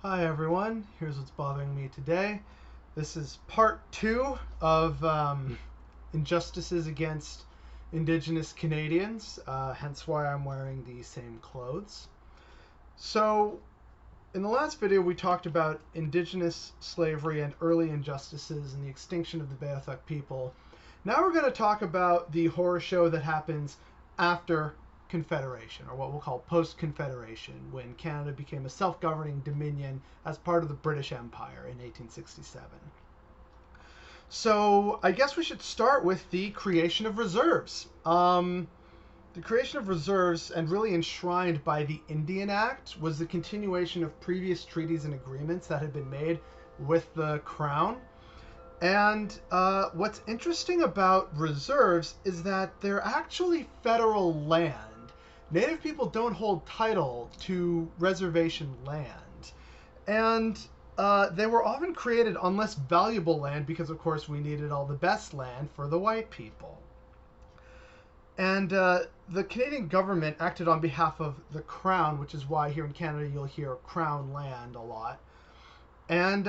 Hi everyone, here's what's bothering me today. This is part two of injustices against Indigenous Canadians, hence why I'm wearing the same clothes. So, in the last video, we talked about Indigenous slavery and early injustices and the extinction of the Beothuk people. Now we're going to talk about the horror show that happens after Confederation, or what we'll call post-Confederation, when Canada became a self-governing dominion as part of the British Empire in 1867. So I guess we should start with the creation of reserves. The creation of reserves, and really enshrined by the Indian Act, was the continuation of previous treaties and agreements that had been made with the Crown. And what's interesting about reserves is that they're actually federal land. Native people don't hold title to reservation land. And they were often created on less valuable land because, of course, we needed all the best land for the white people. And the Canadian government acted on behalf of the Crown, which is why here in Canada you'll hear Crown land a lot. And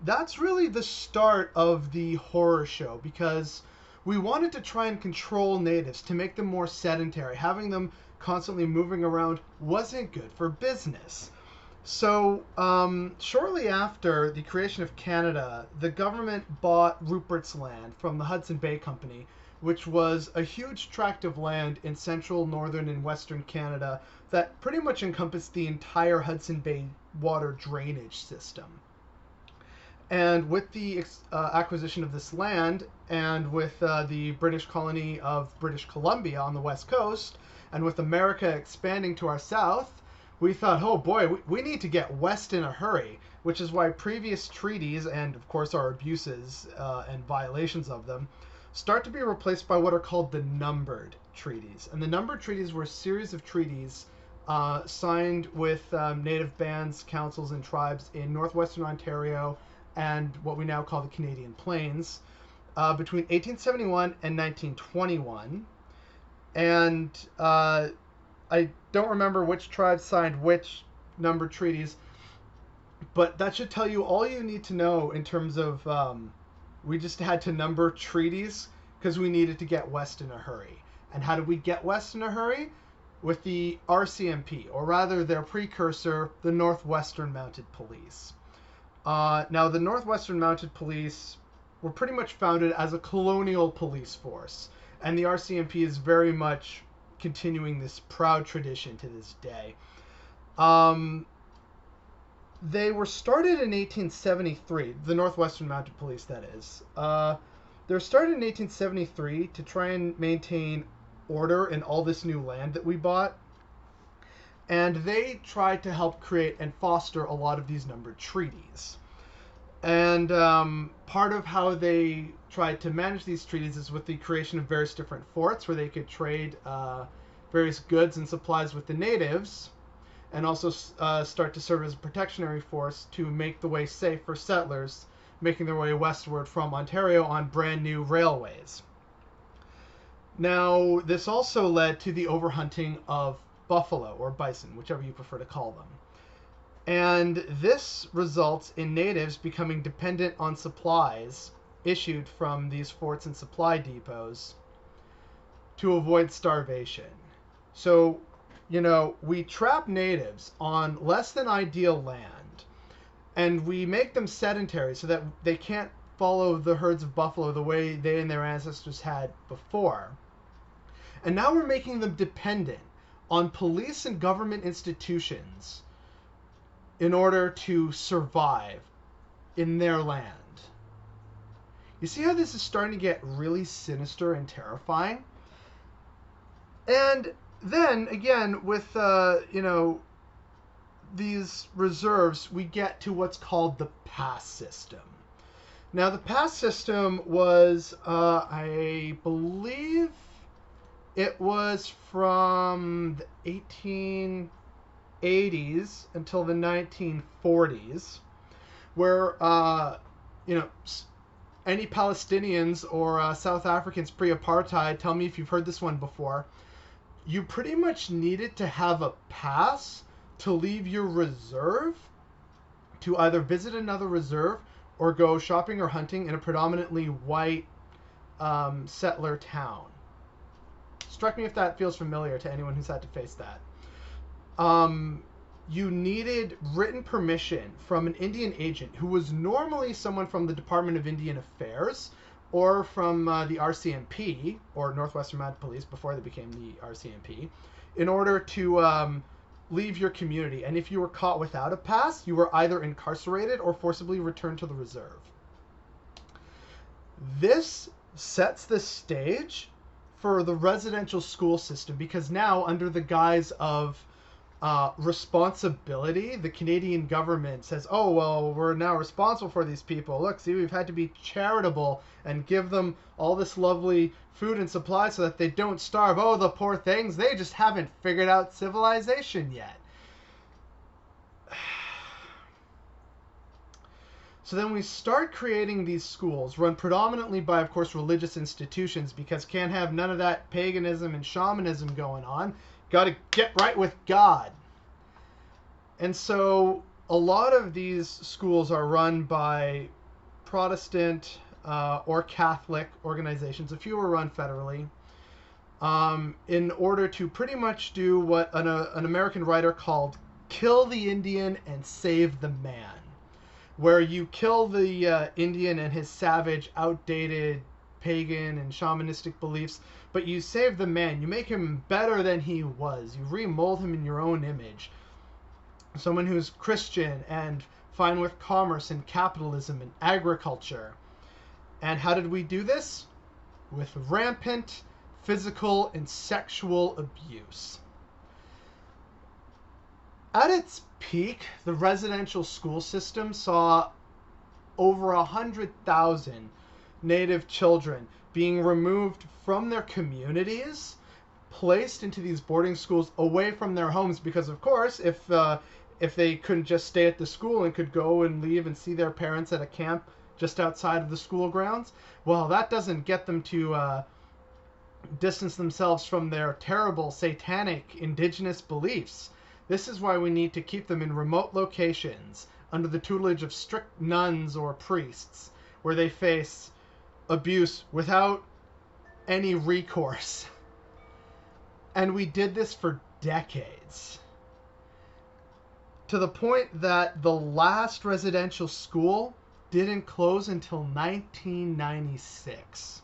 that's really the start of the horror show, because we wanted to try and control natives to make them more sedentary. Having them constantly moving around wasn't good for business. So shortly after the creation of Canada, the government bought Rupert's Land from the Hudson Bay Company, which was a huge tract of land in central, northern, and western Canada that pretty much encompassed the entire Hudson Bay water drainage system. And with the acquisition of this land, and with the British colony of British Columbia on the west coast, and with America expanding to our south, we thought, oh boy, we need to get west in a hurry, which is why previous treaties, and of course our abuses and violations of them, start to be replaced by what are called the numbered treaties. And the numbered treaties were a series of treaties signed with native bands, councils, and tribes in northwestern Ontario and what we now call the Canadian Plains between 1871 and 1921. And I don't remember which tribes signed which numbered treaties, but that should tell you all you need to know in terms of we just had to number treaties because we needed to get west in a hurry. And how did we get west in a hurry? With the RCMP, or rather their precursor, the Northwestern Mounted Police. Now, the Northwestern Mounted Police were pretty much founded as a colonial police force, and the RCMP is very much continuing this proud tradition to this day. They were started in 1873, the Northwestern Mounted Police, that is. They were started in 1873 to try and maintain order in all this new land that we bought. And they tried to help create and foster a lot of these numbered treaties. And part of how they tried to manage these treaties is with the creation of various different forts where they could trade various goods and supplies with the natives, and also start to serve as a protectionary force to make the way safe for settlers making their way westward from Ontario on brand new railways. Now, this also led to the overhunting of buffalo or bison, whichever you prefer to call them. And this results in natives becoming dependent on supplies issued from these forts and supply depots to avoid starvation. So, we trap natives on less than ideal land, and we make them sedentary so that they can't follow the herds of buffalo the way they and their ancestors had before. And now we're making them dependent on police and government institutions in order to survive in their land. You see how this is starting to get really sinister and terrifying? And then, again, with, these reserves, we get to what's called the pass system. Now, the pass system was, I believe, it was from the 1880s until the 1940s, where, any Palestinians or South Africans pre-apartheid, tell me if you've heard this one before, you pretty much needed to have a pass to leave your reserve to either visit another reserve or go shopping or hunting in a predominantly white settler town. Struck me if that feels familiar to anyone who's had to face that. You needed written permission from an Indian agent who was normally someone from the Department of Indian Affairs or from the RCMP, or Northwestern Mounted Police, before they became the RCMP, in order to leave your community. And if you were caught without a pass, you were either incarcerated or forcibly returned to the reserve. This sets the stage for the residential school system, because now, under the guise of responsibility, the Canadian government says, oh, well, we're now responsible for these people. Look, see, we've had to be charitable and give them all this lovely food and supplies so that they don't starve. Oh, the poor things, they just haven't figured out civilization yet. So then we start creating these schools, run predominantly by, of course, religious institutions, because can't have none of that paganism and shamanism going on. Got to get right with God. And so a lot of these schools are run by Protestant or Catholic organizations. A few are run federally, in order to pretty much do what an American writer called kill the Indian and save the man, where you kill the Indian and his savage, outdated, pagan and shamanistic beliefs, but you save the man. You make him better than he was. You remold him in your own image. Someone who's Christian and fine with commerce and capitalism and agriculture. And how did we do this? With rampant physical and sexual abuse. At its peak, the residential school system saw over 100,000 Native children being removed from their communities, placed into these boarding schools away from their homes, because, of course, if they couldn't just stay at the school and could go and leave and see their parents at a camp just outside of the school grounds, well, that doesn't get them to distance themselves from their terrible, satanic, indigenous beliefs. This is why we need to keep them in remote locations under the tutelage of strict nuns or priests, where they face abuse without any recourse. And we did this for decades, to the point that the last residential school didn't close until 1996.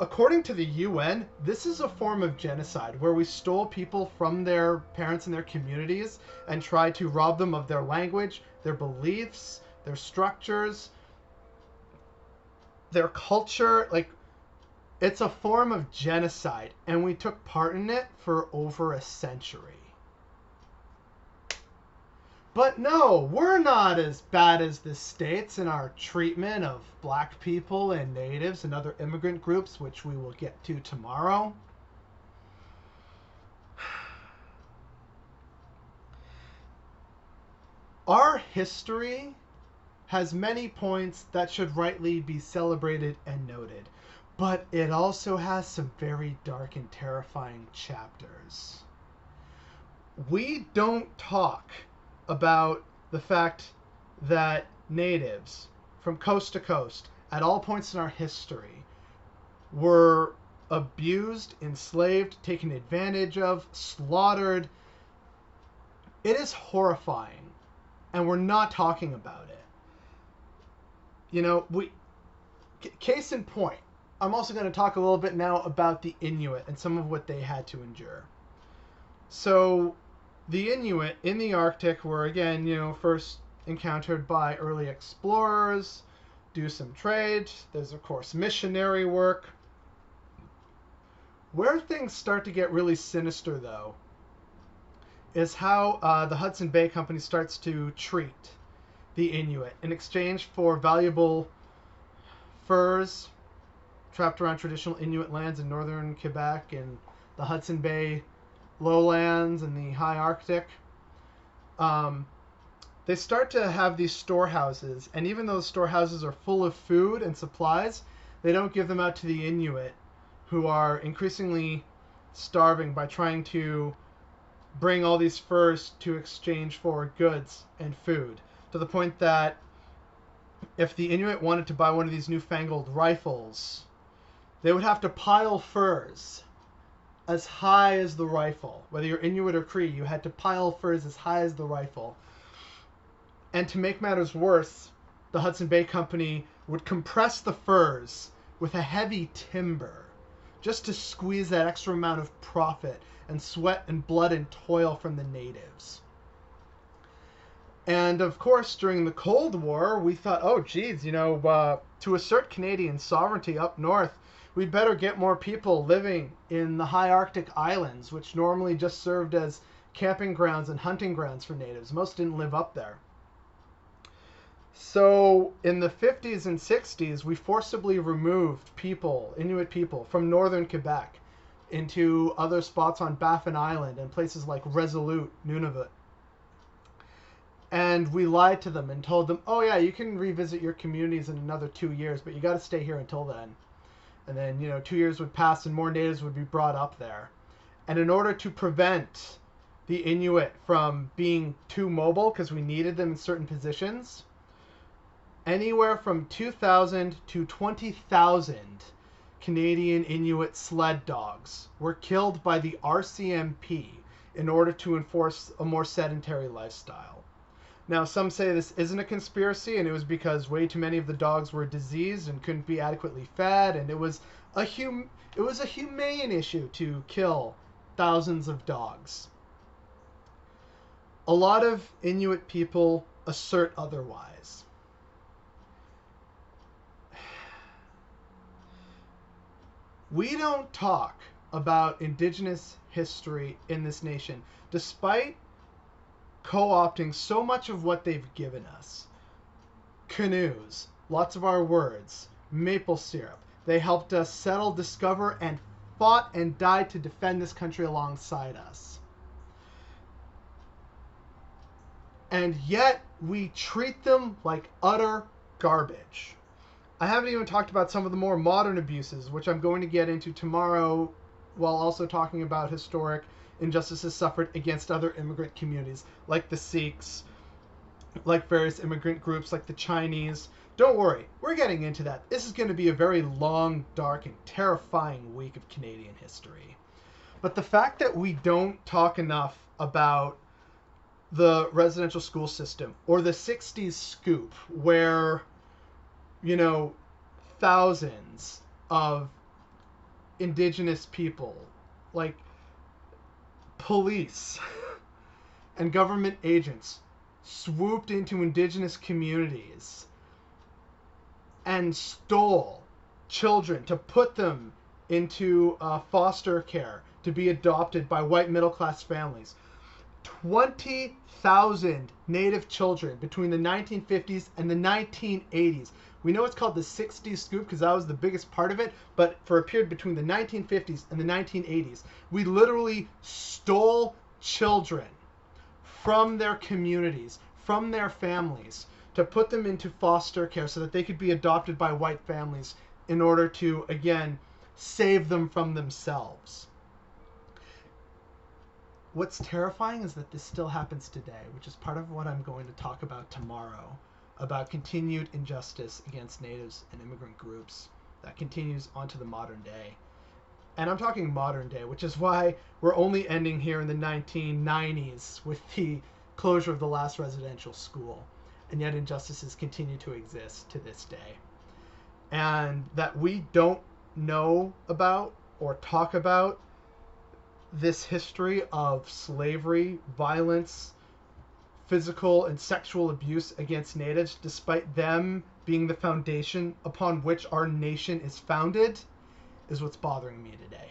According to the UN, this is a form of genocide, where we stole people from their parents and their communities and tried to rob them of their language, their beliefs, their structures, their culture. Like, it's a form of genocide, and we took part in it for over a century. But no, we're not as bad as the States in our treatment of black people and natives and other immigrant groups, which we will get to tomorrow. Our history has many points that should rightly be celebrated and noted, but it also has some very dark and terrifying chapters. We don't talk about the fact that natives from coast to coast at all points in our history were abused, enslaved, taken advantage of, slaughtered. It is horrifying, and we're not talking about it. You know, case in point, I'm also going to talk a little bit now about the Inuit and some of what they had to endure. So the Inuit in the Arctic were, again, you know, first encountered by early explorers, do some trade. There's, of course, missionary work. Where things start to get really sinister, though, is how the Hudson Bay Company starts to treat the Inuit in exchange for valuable furs trapped around traditional Inuit lands in northern Quebec and the Hudson Bay lowlands and the high Arctic. They start to have these storehouses, and even though the storehouses are full of food and supplies, they don't give them out to the Inuit, who are increasingly starving, by trying to bring all these furs to exchange for goods and food, to the point that if the Inuit wanted to buy one of these newfangled rifles, they would have to pile furs as high as the rifle. Whether you're Inuit or Cree, you had to pile furs as high as the rifle. And to make matters worse, the Hudson Bay Company would compress the furs with a heavy timber just to squeeze that extra amount of profit and sweat and blood and toil from the natives. And of course, during the Cold War, we thought, oh, geez, to assert Canadian sovereignty up north, we'd better get more people living in the high Arctic islands, which normally just served as camping grounds and hunting grounds for natives. Most didn't live up there. So in the 50s and 60s, we forcibly removed people, Inuit people, from northern Quebec into other spots on Baffin Island and places like Resolute, Nunavut. And we lied to them and told them, oh yeah, you can revisit your communities in another 2 years, but you got to stay here until then. And then, 2 years would pass and more natives would be brought up there. And in order to prevent the Inuit from being too mobile, because we needed them in certain positions, anywhere from 2,000 to 20,000 Canadian Inuit sled dogs were killed by the RCMP in order to enforce a more sedentary lifestyle. Now, some say this isn't a conspiracy, and it was because way too many of the dogs were diseased and couldn't be adequately fed, and it was a humane issue to kill thousands of dogs. A lot of Inuit people assert otherwise. We don't talk about Indigenous history in this nation, despite co-opting so much of what they've given us. Canoes, lots of our words, maple syrup. They helped us settle, discover, and fought and died to defend this country alongside us. And yet we treat them like utter garbage. I haven't even talked about some of the more modern abuses, which I'm going to get into tomorrow, while also talking about historic injustices suffered against other immigrant communities, like the Sikhs, like various immigrant groups, like the Chinese. Don't worry, we're getting into that. This is going to be a very long, dark, and terrifying week of Canadian history. But the fact that we don't talk enough about the residential school system, or the 60s scoop, where, thousands of Indigenous people, like police and government agents, swooped into Indigenous communities and stole children to put them into foster care to be adopted by white middle-class families. 20,000 Native children between the 1950s and the 1980s. We know it's called the 60s scoop because that was the biggest part of it, but for a period between the 1950s and the 1980s, we literally stole children from their communities, from their families, to put them into foster care so that they could be adopted by white families in order to, again, save them from themselves. What's terrifying is that this still happens today, which is part of what I'm going to talk about tomorrow, about continued injustice against natives and immigrant groups that continues onto the modern day. And I'm talking modern day, which is why we're only ending here in the 1990s with the closure of the last residential school. And yet injustices continue to exist to this day. And that we don't know about or talk about this history of slavery, violence, physical and sexual abuse against natives, despite them being the foundation upon which our nation is founded, is what's bothering me today.